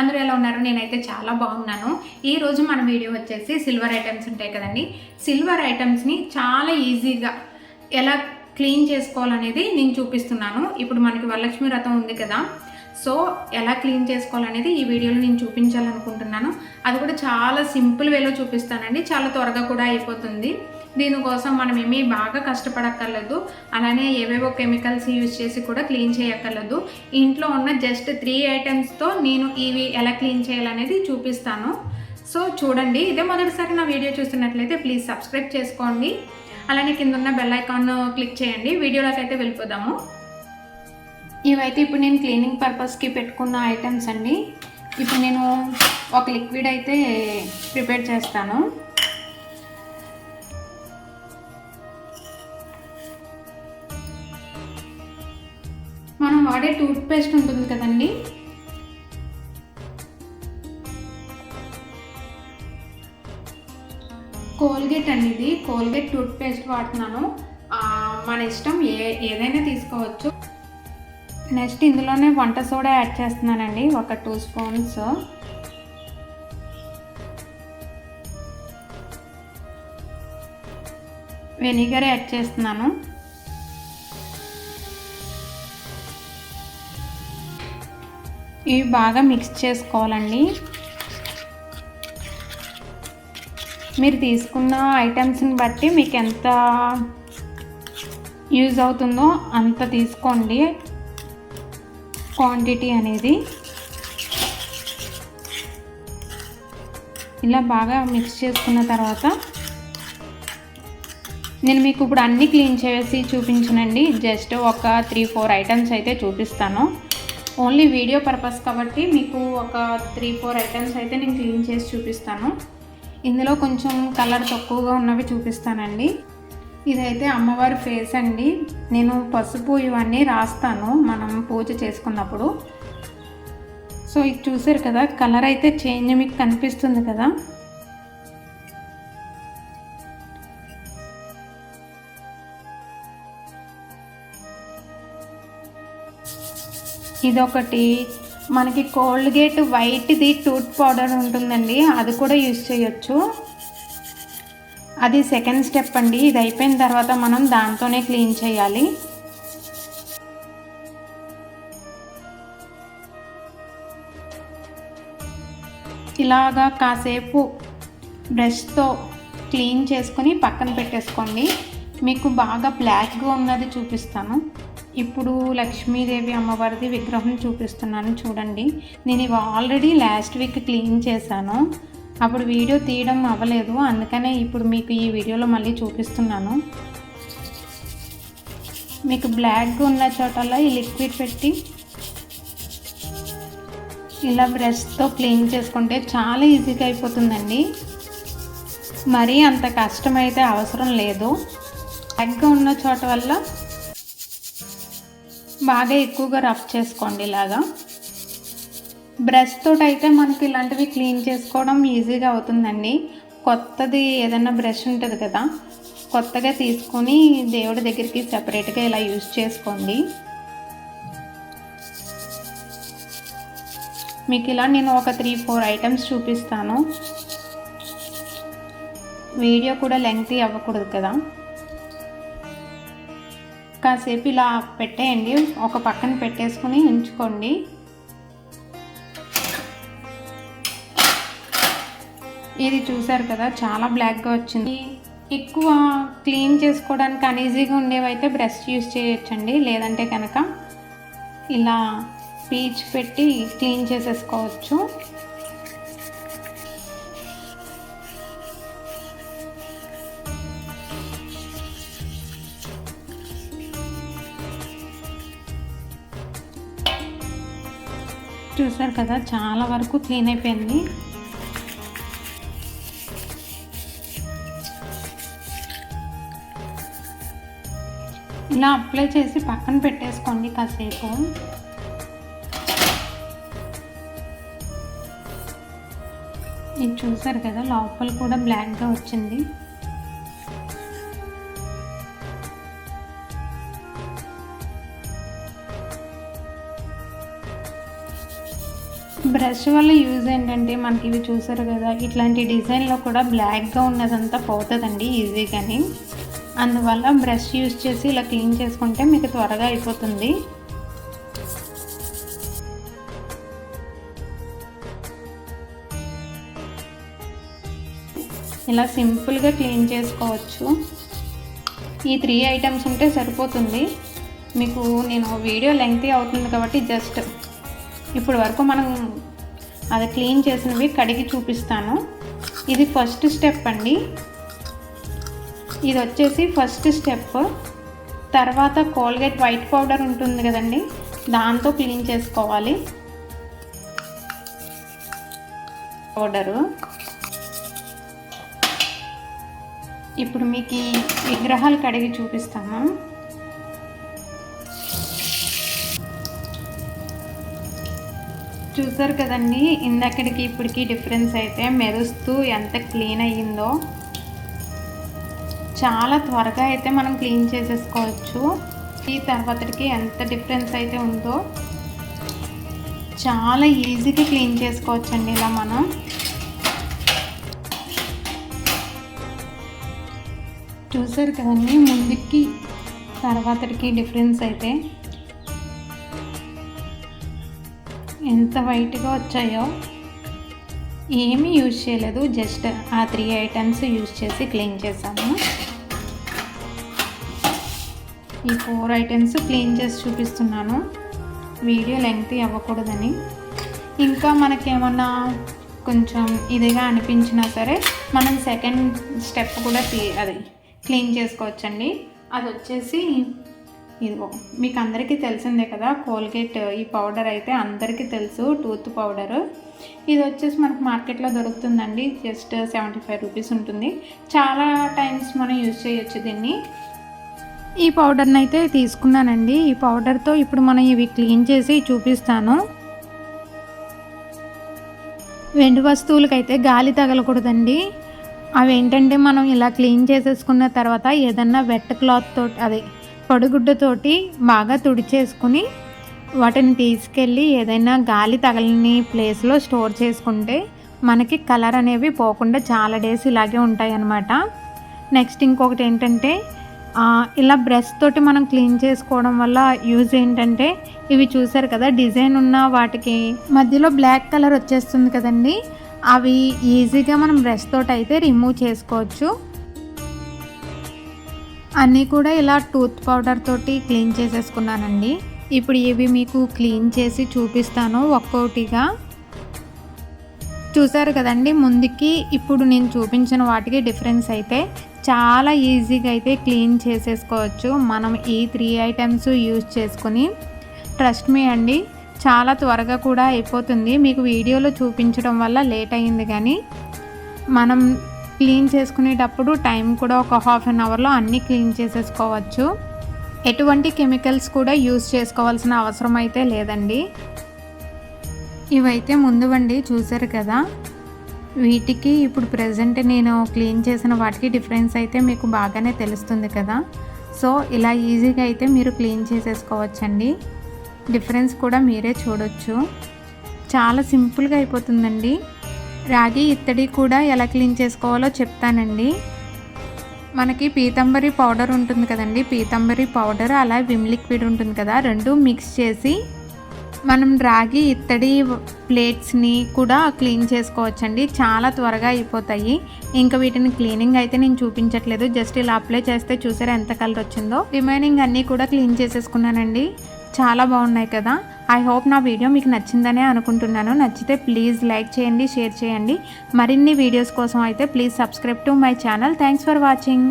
అందరూ ఎలా ఉన్నారు? నేనైతే చాలా బాగున్నాను. ఈ రోజు మన వీడియో వచ్చేసి సిల్వర్ ఐటమ్స్ ఉంటాయి కదండి. సిల్వర్ ఐటమ్స్ని చాలా ఈజీగా ఎలా క్లీన్ చేసుకోవాలనేది నేను చూపిస్తున్నాను. ఇప్పుడు మనకి వరలక్ష్మి వ్రతం ఉంది కదా, సో ఎలా క్లీన్ చేసుకోవాలనేది ఈ వీడియోలో నేను చూపించాలనుకుంటున్నాను. అది కూడా చాలా సింపుల్ వేలో చూపిస్తానండి. చాలా త్వరగా కూడా అయిపోతుంది. దీనికోసం మనం ఏమీ బాగా కష్టపడక్కర్లేదు, అలానే ఏవేవో కెమికల్స్ యూజ్ చేసి కూడా క్లీన్ చేయక్కర్లేదు. ఇంట్లో ఉన్న జస్ట్ 3 ఐటమ్స్తో నేను ఇవి ఎలా క్లీన్ చేయాలనేది చూపిస్తాను. సో చూడండి. ఇదే మొదటిసారి నా వీడియో చూస్తున్నట్లయితే ప్లీజ్ సబ్స్క్రైబ్ చేసుకోండి, అలానే కింద ఉన్న బెల్ ఐకాన్ క్లిక్ చేయండి. వీడియోలోకి అయితే వెళ్ళిపోదాము. ఇవైతే ఇప్పుడు నేను క్లీనింగ్ పర్పస్కి పెట్టుకున్న ఐటమ్స్ అండి. ఇప్పుడు నేను ఒక లిక్విడ్ అయితే ప్రిపేర్ చేస్తాను. మనం వాడే టూత్ పేస్ట్ ఉంటుంది కదండి, కోల్గేట్ అండి. ఇది కోల్గేట్ టూత్ పేస్ట్ వాడుతున్నాను. మన ఇష్టం, ఏదైనా తీసుకోవచ్చు. నెక్స్ట్ ఇందులోనే వంట సోడా యాడ్ చేస్తున్నానండి, ఒక 2 స్పూన్స్. వెనిగర్ యాడ్ చేస్తున్నాను. ఇవి బాగా మిక్స్ చేసుకోవాలండి. మీరు తీసుకున్న ఐటమ్స్ని బట్టి మీకు ఎంత యూజ్ అవుతుందో అంత తీసుకోండి క్వాంటిటీ అనేది. ఇలా బాగా మిక్స్ చేసుకున్న తర్వాత నేను మీకు ఇప్పుడు అన్నీ క్లీన్ చేసి చూపించనండి. జస్ట్ ఒక 3-4 ఐటమ్స్ అయితే చూపిస్తాను. ఓన్లీ వీడియో పర్పస్ కాబట్టి మీకు ఒక 3-4 ఐటమ్స్ అయితే నేను క్లీన్ చేసి చూపిస్తాను. ఇందులో కొంచెం కలర్ తక్కువగా ఉన్నవి చూపిస్తానండి. ఇదైతే అమ్మవారి ఫేస్ అండి. నేను పసుపు ఇవన్నీ రాస్తాను మనం పూజ చేసుకున్నప్పుడు. సో ఇది చూసారు కదా, కలర్ అయితే చేంజ్ మీకు కనిపిస్తుంది కదా. ఇదొకటి. మనకి కోల్గేట్ వైట్ది టూత్ పౌడర్ ఉంటుందండి, అది కూడా యూజ్ చేయొచ్చు. అది సెకండ్ స్టెప్ అండి. ఇది అయిపోయిన తర్వాత మనం దాంతోనే క్లీన్ చేయాలి. ఇలాగా కాసేపు బ్రష్తో క్లీన్ చేసుకొని పక్కన పెట్టేసుకోండి. మీకు బాగా బ్లాక్గా ఉన్నది చూపిస్తాను. ఇప్పుడు లక్ష్మీదేవి అమ్మవారిది విగ్రహం చూపిస్తున్నాను చూడండి. నేను ఇవి ఆల్రెడీ లాస్ట్ వీక్ క్లీన్ చేశాను, అప్పుడు వీడియో తీయడం అవ్వలేదు, అందుకనే ఇప్పుడు మీకు ఈ వీడియోలో మళ్ళీ చూపిస్తున్నాను. మీకు బ్లాక్గా ఉన్న చోటల్లో ఈ లిక్విడ్ పెట్టి ఇలా బ్రష్తో క్లీన్ చేసుకుంటే చాలా ఈజీగా అయిపోతుందండి. మరీ అంత కష్టమైతే అవసరం లేదు. బ్లాక్గా ఉన్న చోట వల్ల బాగా ఎక్కువగా రఫ్ చేసుకోండి. ఇలాగా బ్రష్ తోటి అయితే మనకి ఇలాంటివి క్లీన్ చేసుకోవడం ఈజీగా అవుతుందండి. కొత్తది ఏదైనా బ్రష్ ఉంటుంది కదా, కొత్తగా తీసుకొని దేవుడి దగ్గరికి సెపరేట్గా ఇలా యూజ్ చేసుకోండి. మీకు ఇలా నేను ఒక 3-4 ఐటమ్స్ చూపిస్తాను. వీడియో కూడా లెంగ్తీ అవ్వకూడదు కదా. కాసేపు ఇలా పెట్టేయండి, ఒక పక్కన పెట్టేసుకుని ఉంచుకోండి. ఇది చూసారు కదా, చాలా బ్లాక్గా వచ్చింది. ఎక్కువ క్లీన్ చేసుకోవడానికి అనీజీగా ఉండేవైతే బ్రష్ యూజ్ చేయొచ్చండి, లేదంటే కనుక ఇలా పీచ్ పెట్టి క్లీన్ చేసేసుకోవచ్చు. చూసారు కదా, చాలా వరకు క్లీన్ అయిపోయింది. ఇలా అప్లై చేసి పక్కన పెట్టేసుకోండి కాసేపు. ఇది చూసారు కదా, లోపల కూడా బ్లాక్గా వచ్చింది. బ్రష్ వల్ల యూజ్ ఏంటంటే మనకి ఇవి చూసారు కదా, ఇట్లాంటి డిజైన్లో కూడా బ్లాక్గా ఉన్నదంతా పోతుందండి ఈజీగాని. అందువల్ల బ్రష్ యూజ్ చేసి ఇలా క్లీన్ చేసుకుంటే మీకు త్వరగా అయిపోతుంది. ఇలా సింపుల్గా క్లీన్ చేసుకోవచ్చు. ఈ 3 ఐటమ్స్ ఉంటే సరిపోతుంది మీకు. నేను వీడియో లెంగ్తీ అవుతుంది కాబట్టి జస్ట్ ఇప్పుడు వరకు మనం అది క్లీన్ చేసినవి కడిగి చూపిస్తాను. ఇది ఫస్ట్ స్టెప్ అండి. ఇది వచ్చేసి ఫస్ట్ స్టెప్. తర్వాత కోల్గేట్ వైట్ పౌడర్ ఉంటుంది కదండి, దాంతో క్లీన్ చేసుకోవాలి పౌడరు. ఇప్పుడు మీకు ఈ విగ్రహాలు కడిగి చూపిస్తాను. చూసారు కదండి, ఇందాకడికి ఇప్పటికి డిఫరెన్స్ అయితే మెరుస్తూ ఎంత క్లీన్ అయ్యిందో. చాలా త్వరగా అయితే మనం క్లీన్ చేసేసుకోవచ్చు. ఈ తర్వాతకి ఎంత డిఫరెన్స్ అయితే ఉందో చాలా ఈజీగా క్లీన్ చేసుకోవచ్చు అండి ఇలా మనం. చూసారు కదండి, ముందుకి తర్వాతకి డిఫరెన్స్ అయితే ఎంత వైట్గా వచ్చాయో. ఏమీ యూజ్ చేయలేదు, జస్ట్ ఆ 3 ఐటమ్స్ యూజ్ చేసి క్లీన్ చేశాము. ఈ 4 ఐటమ్స్ క్లీన్ చేసి చూపిస్తున్నాను, వీడియో లెంగ్తీ అవ్వకూడదని. ఇంకా మనకేమన్నా కొంచెం ఇదిగా అనిపించినా సరే మనం సెకండ్ స్టెప్ కూడా అది క్లీన్ చేసుకోవచ్చండి. అది వచ్చేసి ఇదిగో మీకు అందరికీ తెలిసిందే కదా, కోల్గేట్ ఈ పౌడర్ అయితే అందరికీ తెలుసు, టూత్ పౌడరు. ఇది వచ్చేసి మనకు మార్కెట్లో దొరుకుతుందండి, జస్ట్ 75 రూపీస్ ఉంటుంది. చాలా టైమ్స్ మనం యూజ్ చేయొచ్చు దీన్ని. ఈ పౌడర్ని అయితే తీసుకున్నానండి. ఈ పౌడర్తో ఇప్పుడు మనం ఇవి క్లీన్ చేసి చూపిస్తాను. వెండి వస్తువులకైతే గాలి తగలకూడదండి. అవి ఏంటంటే మనం ఇలా క్లీన్ చేసేసుకున్న తర్వాత ఏదన్నా వెట్ క్లాత్ తోటి, అదే పొడిగుడ్డతోటి బాగా తుడిచేసుకుని వాటిని తీసుకెళ్ళి ఏదైనా గాలి తగలని ప్లేస్లో స్టోర్ చేసుకుంటే మనకి కలర్ అనేవి పోకుండా చాలా డేస్ ఇలాగే ఉంటాయి అన్నమాట. నెక్స్ట్ ఇంకొకటి ఏంటంటే ఇలా బ్రష్ తోటి మనం క్లీన్ చేసుకోవడం వల్ల యూజ్ ఏంటంటే, ఇవి చూసారు కదా డిజైన్ ఉన్న వాటికి మధ్యలో బ్లాక్ కలర్ వచ్చేస్తుంది కదండి, అవి ఈజీగా మనం బ్రష్ తోటి అయితే రిమూవ్ చేసుకోవచ్చు. అన్నీ కూడా ఇలా టూత్ పౌడర్ తోటి క్లీన్ చేసేసుకున్నానండి. ఇప్పుడు ఇవి మీకు క్లీన్ చేసి చూపిస్తాను ఒక్కొక్కటిగా. చూసారు కదండి, ముందుకి ఇప్పుడు నేను చూపించిన వాటికి డిఫరెన్స్ అయితే చాలా ఈజీగా అయితే క్లీన్ చేసేసుకోవచ్చు మనం ఈ 3 ఐటమ్స్ యూజ్ చేసుకుని. ట్రస్ట్ మీ అండి, చాలా త్వరగా కూడా అయిపోతుంది. మీకు వీడియోలో చూపించడం వల్ల లేట్ అయింది, కానీ మనం క్లీన్ చేసుకునేటప్పుడు టైం కూడా ఒక హాఫ్ అన్ అవర్లో అన్నీ క్లీన్ చేసేసుకోవచ్చు. ఎటువంటి కెమికల్స్ కూడా యూజ్ చేసుకోవాల్సిన అవసరం అయితే లేదండి. ఇవైతే ముందువండి, చూసారు కదా. వీటికి ఇప్పుడు ప్రెజెంట్ నేను క్లీన్ చేసిన వాటికి డిఫరెన్స్ అయితే మీకు బాగానే తెలుస్తుంది కదా. సో ఇలా ఈజీగా అయితే మీరు క్లీన్ చేసేసుకోవచ్చండి. డిఫరెన్స్ కూడా మీరే చూడొచ్చు, చాలా సింపుల్గా అయిపోతుందండి. రాగి ఇత్తడి కూడా ఎలా క్లీన్ చేసుకోవాలో చెప్తానండి. మనకి పీతాంబరి పౌడర్ ఉంటుంది కదండి, పీతాంబరి పౌడర్ అలా విమ్ లిక్విడ్ ఉంటుంది కదా, రెండు మిక్స్ చేసి మనం రాగి ఇత్తడి ప్లేట్స్ని కూడా క్లీన్ చేసుకోవచ్చండి. చాలా త్వరగా అయిపోతాయి. ఇంకా వీటిని క్లీనింగ్ అయితే నేను చూపించట్లేదు, జస్ట్ ఇలా అప్లై చేస్తే చూసారా ఎంత కలర్ వచ్చిందో. రిమైనింగ్ అన్నీ కూడా క్లీన్ చేసేసుకున్నానండి. చాలా బాగున్నాయి కదా. ఐ హోప్ నా వీడియో మీకు నచ్చిందనే అనుకుంటున్నాను. నచ్చితే ప్లీజ్ లైక్ చేయండి, షేర్ చేయండి. మరిన్ని వీడియోస్ కోసం అయితే please subscribe to my channel. Thanks for watching.